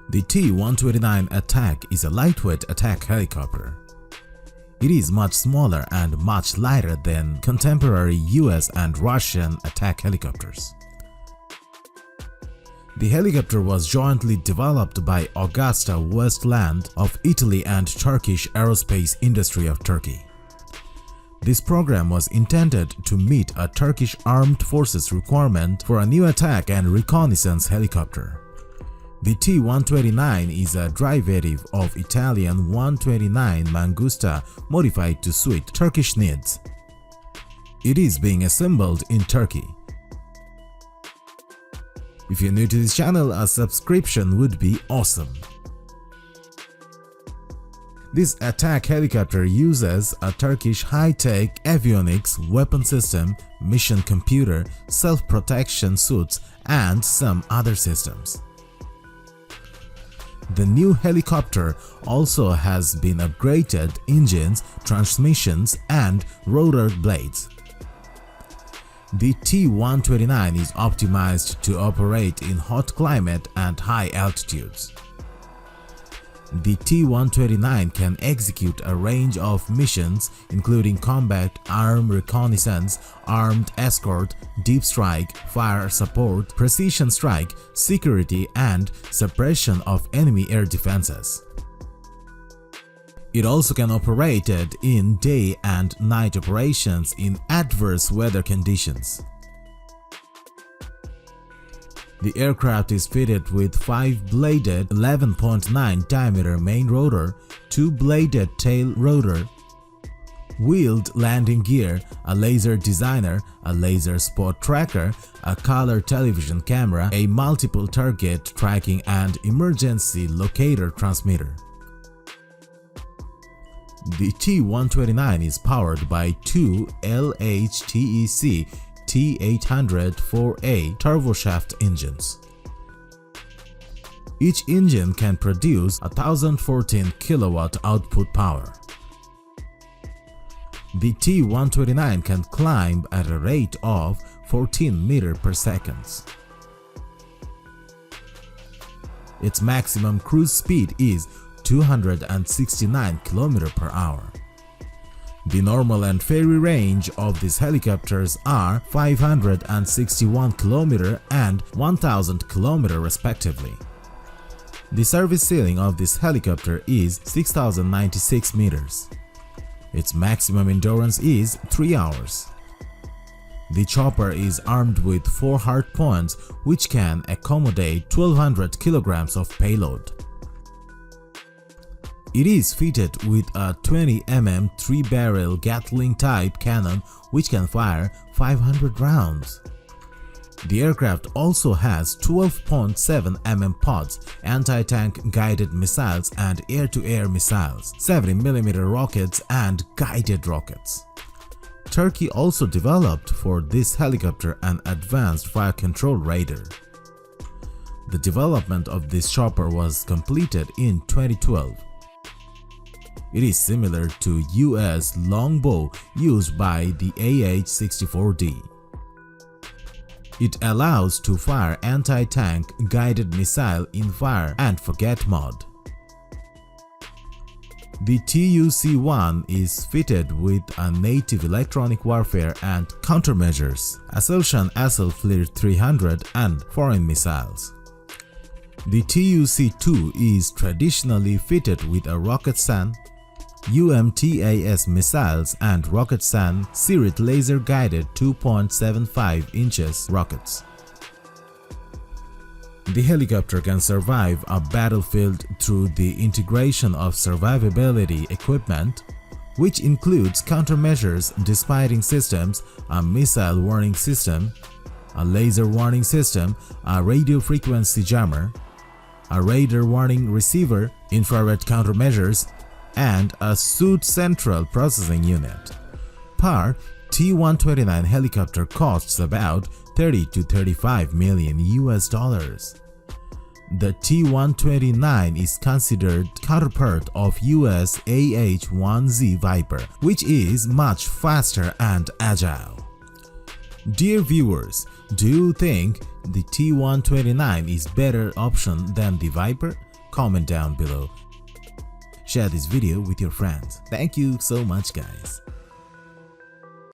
The T129 ATAK is a lightweight attack helicopter. It is much smaller and much lighter than contemporary US and Russian attack helicopters. The helicopter was jointly developed by Augusta, Westland of Italy and Turkish Aerospace industry of Turkey. This program was intended to meet a Turkish armed forces requirement for a new attack and reconnaissance helicopter. The T129 is a derivative of Italian A-129 Mangusta modified to suit Turkish needs. It is being assembled in Turkey. If you're new to this channel, a subscription would be awesome. This attack helicopter uses a Turkish high-tech avionics, weapon system, mission computer, self-protection suits, and some other systems. The new helicopter also has been upgraded engines, transmissions, and rotor blades. The T129 is optimized to operate in hot climate and high altitudes. The T129 can execute a range of missions including combat, armed reconnaissance, armed escort, deep strike, fire support, precision strike, security, and suppression of enemy air defenses. It also can operate in day and night operations in adverse weather conditions. The aircraft is fitted with 5-bladed 11.9 diameter main rotor, 2-bladed tail rotor, wheeled landing gear, a laser designer, a laser spot tracker, a color television camera, a multiple target tracking and emergency locator transmitter. The T129 is powered by two LHTEC T800-4A turboshaft engines. Each engine can produce 1014 kW output power. The T129 can climb at a rate of 14 meters per second. Its maximum cruise speed is 269 km per hour. The normal and ferry range of these helicopters are 561 km and 1000 km respectively. The service ceiling of this helicopter is 6096 meters. Its maximum endurance is 3 hours. The chopper is armed with 4 hardpoints which can accommodate 1200 kilograms of payload. It is fitted with a 20 mm 3-barrel Gatling-type cannon which can fire 500 rounds. The aircraft also has 12.7 mm pods, anti-tank guided missiles and air-to-air missiles, 70 mm rockets and guided rockets. Turkey also developed for this helicopter an advanced fire control radar. The development of this chopper was completed in 2012. It is similar to US longbow used by the AH-64D. It allows to fire anti-tank guided missile in fire and forget mode. The TUC-1 is fitted with a native electronic warfare and countermeasures, Aselsan Flir 300 and foreign missiles. The TUC-2 is traditionally fitted with a Roketsan, UMTAS missiles and Roketsan Sirit laser-guided 2.75 inches rockets. The helicopter can survive a battlefield through the integration of survivability equipment, which includes countermeasures, dispatching systems, a missile warning system, a laser warning system, a radio frequency jammer, a radar warning receiver, infrared countermeasures, and a suit central processing unit. Per T129 helicopter costs about 30 to 35 million US dollars. The T129 is considered counterpart of US AH-1Z Viper, which is much faster and agile. Dear viewers, do you think the T129 is better option than the Viper? comment down below. Share this video with your friends. Thank you so much, guys.